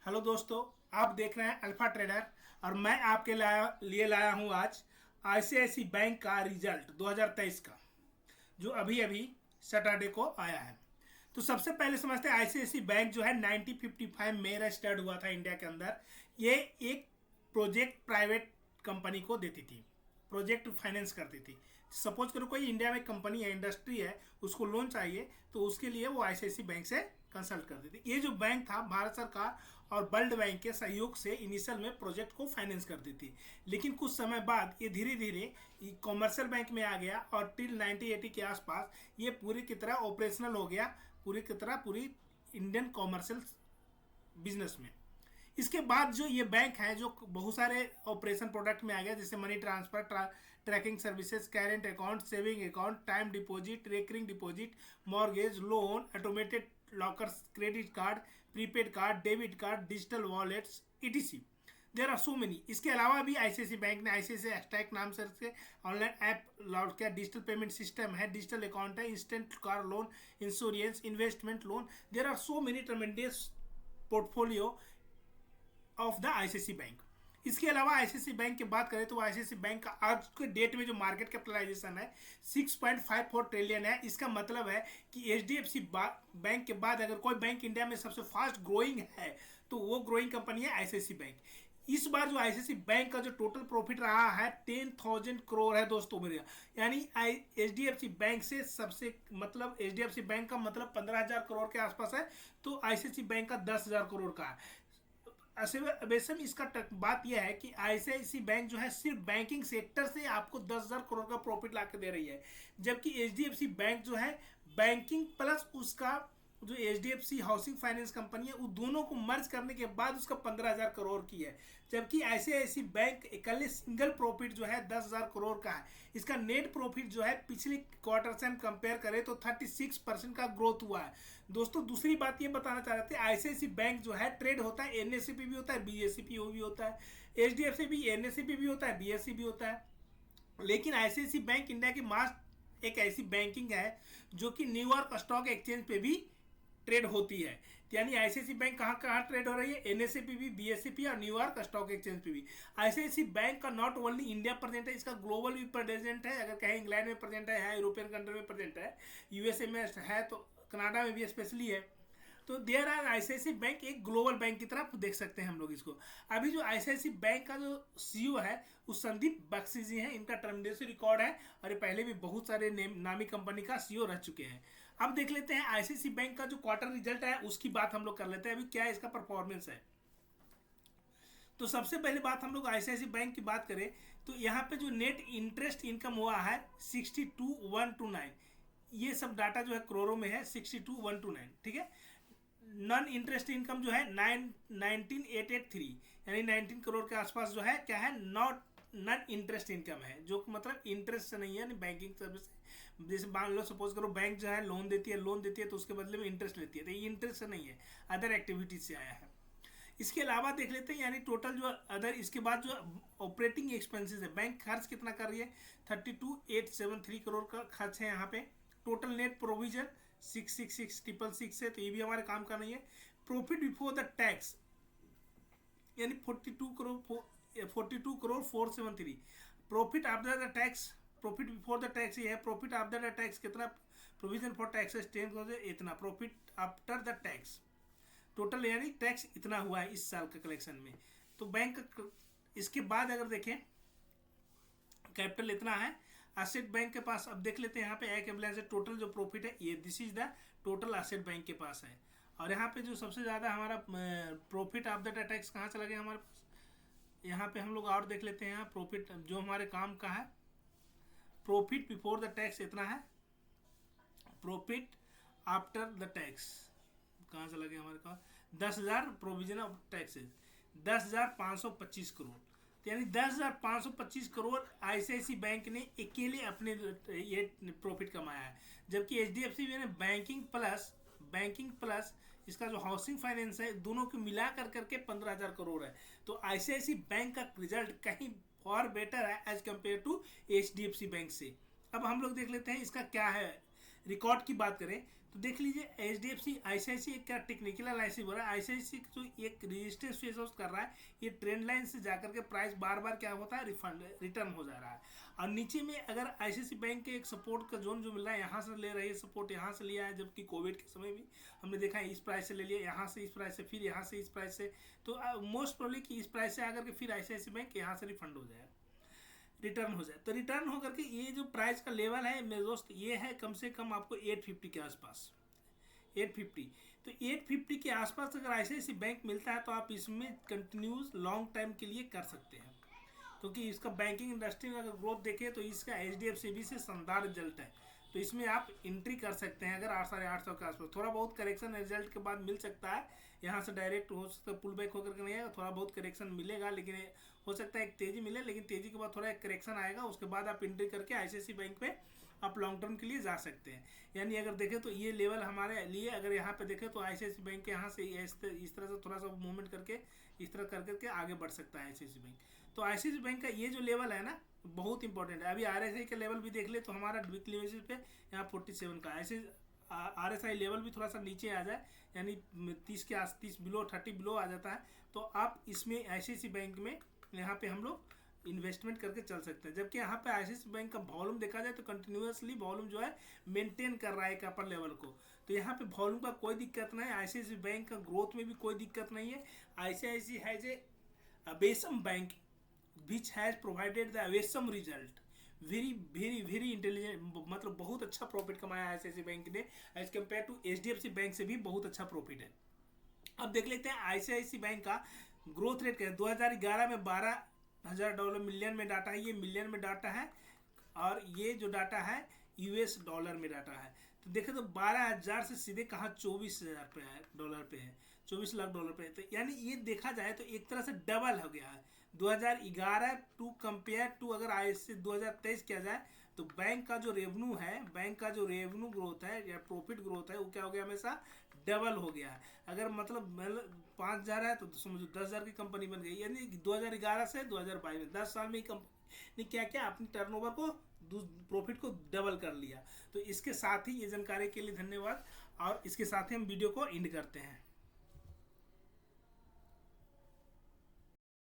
Hello दोस्तों, आप देख रहे हैं अल्फा ट्रेडर और मैं आपके लिए लाया हूं आज आईसीआईसीआई बैंक का रिजल्ट 2023 का, जो अभी अभी सैटरडे को आया है। तो सबसे पहले समझते हैं आईसीआईसीआई बैंक जो है 1955 में रजिस्टर्ड हुआ था इंडिया के अंदर। ये एक प्रोजेक्ट प्राइवेट कंपनी को देती थी, प्रोजेक्ट फाइनेंस करती थी। सपोज करो कोई इंडिया में कंपनी है, इंडस्ट्री है, उसको लोन चाहिए तो उसके लिए वो आईसीआईसीआई बैंक से कंसल्ट करती थी। ये जो बैंक था भारत सरकार और वर्ल्ड बैंक के सहयोग से इनिशियल में प्रोजेक्ट को फाइनेंस करती थी, लेकिन कुछ समय बाद ये धीरे धीरे कॉमर्शियल बैंक में आ गया और टिल 1980 के आसपास ये पूरी की तरह ऑपरेशनल हो गया, पूरी की तरह पूरी इंडियन कॉमर्शियल बिजनेस में। इसके बाद जो ये बैंक है जो बहुत सारे ऑपरेशन प्रोडक्ट में आ गया, जैसे money transfer, tracking services, current account, saving account, time deposit, recurring deposit, mortgage, loan, automated lockers, credit card, prepaid card, debit card, digital wallets, ETC. There are so many. इसके अलावा भी ICICI bank ने ICICI extract नाम से online app launch किया, digital payment system है, digital account है, instant car loan, insurance, investment loan. There are so many tremendous portfolio of the ICICI bank. इसके अलावा आईसीआईसीआई बैंक की बात करें तो आईसीआईसीआई बैंक का आज के डेट में जो मार्केट कैपिटलाइजेशन है 6.54 ट्रिलियन है। इसका मतलब है कि एचडीएफसी बैंक के बाद अगर कोई बैंक इंडिया में सबसे फास्ट ग्रोइंग है तो वो ग्रोइंग कंपनी है आईसीआईसीआई बैंक। इस बार जो आईसीआईसीआई बैंक का जो टोटल प्रॉफिट रहा है 10,000 करोड़ है दोस्तों मेरे, यानी एचडीएफसी बैंक से सबसे मतलब एचडीएफसी बैंक का मतलब 15,000 करोड़ के आसपास है, तो आईसीआईसीआई बैंक का 10,000 करोड़ का है। वैसे में इसका बात यह है कि आईसीआईसीआई बैंक जो है सिर्फ बैंकिंग सेक्टर से आपको 10,000 करोड़ का प्रॉफिट ला के दे रही है, जबकि एचडीएफसी बैंक जो है बैंकिंग प्लस उसका जो एचडीएफसी हाउसिंग फाइनेंस कंपनी है वो दोनों को मर्ज करने के बाद उसका 15,000 करोड़ की है, जबकि आईसीआईसीआई बैंक इकल्ले सिंगल प्रॉफिट जो है 10,000 करोड़ का है। इसका नेट प्रॉफिट जो है पिछले क्वार्टर से हम कंपेयर करें तो 36% का ग्रोथ हुआ है। दोस्तों दूसरी बात ये बताना चाह रहे थे, आईसीआईसीआई बैंक जो है ट्रेड होता है एनएसई पे भी होता है, बीएसई पे भी होता है, एचडीएफसी भी एनएसई पे भी होता है, बीएसई भी होता है, लेकिन आईसीआईसीआई बैंक इंडिया की मास्ट एक ऐसी बैंकिंग है जो कि न्यूयॉर्क स्टॉक एक्सचेंज पे भी ट्रेड होती है। यानी आईसीआईसीआई बैंक कहाँ कहाँ ट्रेड हो रही है, एनएसई पे भी, बीएसई पे और न्यूयॉर्क स्टॉक एक्सचेंज पे भी। आईसीआईसीआई बैंक का नॉट ओनली इंडिया प्रेजेंट है, इसका ग्लोबल भी प्रेजेंट है। अगर कहीं इंग्लैंड में प्रेजेंट है, यूरोपियन कंट्री में प्रेजेंट है, यूएसए में है, तो कनाडा में भी स्पेशली है। तो देयर आर आईसीआईसीआई बैंक एक ग्लोबल बैंक की तरफ देख सकते हैं हम लोग इसको। अभी जो आईसीआईसीआई बैंक का जो सीईओ है वो संदीप बख्शी जी हैं, इनका ट्रेमेंडस रिकॉर्ड है और ये पहले भी बहुत सारे नामी कंपनी का सीईओ रह चुके हैं। अब देख लेते हैं आईसीआईसीआई बैंक का जो क्वार्टर रिजल्ट है उसकी बात हम लोग कर लेते हैं, अभी क्या इसका परफॉर्मेंस है। तो सबसे पहले बात हम लोग आईसीआईसीआई बैंक की बात करें तो यहाँ पे जो नेट इंटरेस्ट इनकम हुआ है 62,129, ये सब डाटा जो है करोड़ों में है, 62,129, ठीक है। नॉन इंटरेस्ट इनकम जो है 19,883 यानी 19 करोड़ के आसपास जो है क्या है, नॉट नॉन इंटरेस्ट इनकम है, जो मतलब इंटरेस्ट से नहीं है, बैंकिंग सर्विस। जैसे मान लो सपोज करो बैंक जो है लोन देती है तो उसके बदले में इंटरेस्ट लेती है, तो ये इंटरेस्ट से नहीं है, अदर एक्टिविटीज से आया है। इसके अलावा देख लेते हैं यानी टोटल जो अदर, इसके बाद जो ऑपरेटिंग एक्सपेंसेस है, बैंक खर्च कितना कर रही है, 32,873 करोड़ का खर्च है यहाँ पे। टोटल नेट प्रोविजन 666,666 है, तो ये भी हमारे काम का नहीं है। प्रॉफिट बिफोर द टैक्स यानी 42 crore 473। Profit after the tax, profit before the tax ये है, प्रॉफिट आफ्टर द टैक्स कितना, प्रोविजन फॉर टैक्सेस 10 करोड़ इतना, profit after the tax total यानी टैक्स इतना हुआ है इस साल के कलेक्शन में। तो बैंक इसके बाद अगर देखें कैपिटल इतना है एसेट बैंक के पास। अब देख लेते हैं यहाँ पे एक एम्बुलेंस टोटल जो प्रॉफिट है, ये this is the total asset bank के पास है। और यहाँ पे जो सबसे ज़्यादा हमारा प्रॉफिट आफ्टर द टैक्स कहाँ चला गया हमारे पास, यहाँ पे हम लोग और देख लेते हैं। यहाँ प्रॉफिट जो हमारे काम का है, प्रॉफिट बिफोर द टैक्स इतना है, प्रॉफिट आफ्टर द टैक्स कहाँ चला गया हमारे पास, 10,000 प्रोविजन ऑफ टैक्सेस 10,525 करोड़, यानी 10,525 करोड़ आईसीआईसीआई बैंक ने अकेले अपने ये प्रॉफिट कमाया है। जबकि एचडीएफसी ने बैंकिंग प्लस इसका जो हाउसिंग फाइनेंस है दोनों को मिला करके 15,000 करोड़ है। तो आईसीआईसीआई बैंक का रिजल्ट कहीं और बेटर है as compare to HDFC bank से। अब हम लोग देख लेते हैं इसका क्या है रिकॉर्ड की बात करें तो देख लीजिए HDFC ICICI क्या टेक्निकल एनालिसिस हो रहा है। ICICI जो एक रजिस्टर्ड शेयर कर रहा है, ये ट्रेंड लाइन से जाकर के प्राइस बार बार क्या होता है, रिटर्न हो जा रहा है। और नीचे में अगर ICICI बैंक के एक सपोर्ट का जोन जो मिल रहा है, यहाँ से ले रही है सपोर्ट, यहाँ से लिया है, जबकि कोविड के समय भी हमने देखा है इस प्राइस से ले लिया, यहाँ से इस प्राइस से, फिर यहाँ से इस प्राइस से। तो मोस्ट प्रोबेबली कि इस प्राइस से आकर के फिर ICICI बैंक यहाँ से रिफंड हो जाए, रिटर्न हो जाए। तो रिटर्न होकर के ये जो प्राइस का लेवल है मेरे दोस्त, ये है कम से कम आपको 850 के आसपास, 850। तो 850 के आसपास अगर ICICI बैंक मिलता है तो आप इसमें कंटिन्यूस लॉन्ग टाइम के लिए कर सकते हैं, क्योंकि इसका बैंकिंग इंडस्ट्री में अगर ग्रोथ देखें तो इसका HDFC भी से शानदार रिजल्ट है। तो इसमें आप एंट्री कर सकते हैं अगर 800-850 के आसपास। थोड़ा बहुत करेक्शन रिजल्ट के बाद मिल सकता है, यहाँ से डायरेक्ट हो सकता है पुल बैक होकर के नहीं आएगा, थोड़ा बहुत करेक्शन मिलेगा, लेकिन हो सकता है एक तेजी मिले, लेकिन तेजी के बाद थोड़ा एक करेक्शन आएगा, उसके बाद आप एंट्री करके ICICI बैंक पे आप लॉन्ग टर्म के लिए जा सकते हैं। यानी अगर देखें तो ये लेवल हमारे लिए, अगर यहाँ पे देखें तो ICICI बैंक के यहाँ से इस तरह से थोड़ा सा मूवमेंट करके इस तरह कर करके आगे बढ़ सकता है ICICI बैंक। तो ICICI बैंक का ये जो लेवल है ना बहुत इंपॉर्टेंट है। अभी RSI का लेवल भी देख ले तो हमारा वीकली बेसिस पे यहाँ 47 का, ऐसे RSI लेवल भी थोड़ा सा नीचे आ जाए, यानी 30 के 30 बिलो 30 बिलो आ जाता है, तो आप इसमें ICICI बैंक में यहाँ पे हम लोग इन्वेस्टमेंट करके चल सकते हैं। जबकि यहाँ पे ICICI बैंक का वॉल्यूम देखा जाए तो कंटिन्यूसली वॉल्यूम जो है मेंटेन कर रहा है एक अपर लेवल को, तो यहाँ पे वॉल्यूम का कोई दिक्कत नहीं है। ICICI बैंक का ग्रोथ में भी कोई दिक्कत नहीं है। ICICI has a awesome bank which has provided the awesome result, very intelligent, मतलब बहुत अच्छा प्रॉफिट कमाया ICICI बैंक ने as compare to HDFC bank से भी बहुत अच्छा प्रॉफिट है। अब देख लेते हैं ICICI बैंक का ग्रोथ रेट क्या है। 2011 में $12,000 मिलियन में डाटा है, ये मिलियन में डाटा है, और ये जो डाटा है US डॉलर में डाटा है। तो देखें तो 12,000 से सीधे कहाँ 24,000 पे है, डॉलर पे है, 24 लाख डॉलर पे है। तो यानी ये देखा जाए तो एक तरह से डबल हो गया है 2011 टू कंपेयर टू, अगर ICICI 2023 किया जाए तो बैंक का जो रेवेन्यू है, बैंक का जो रेवेन्यू ग्रोथ है या प्रॉफिट ग्रोथ है, वो क्या हो गया, हमेशा डबल हो गया है। अगर मतलब 5,000 है तो समझो 10,000 की कंपनी बन गई, यानी 2011 से 2022 में 10 साल में ही कंपनी ने क्या क्या अपनी टर्नओवर को, प्रॉफिट को डबल कर लिया। तो इसके साथ ही ये जानकारी के लिए धन्यवाद, और इसके साथ ही हम वीडियो को एंड करते हैं।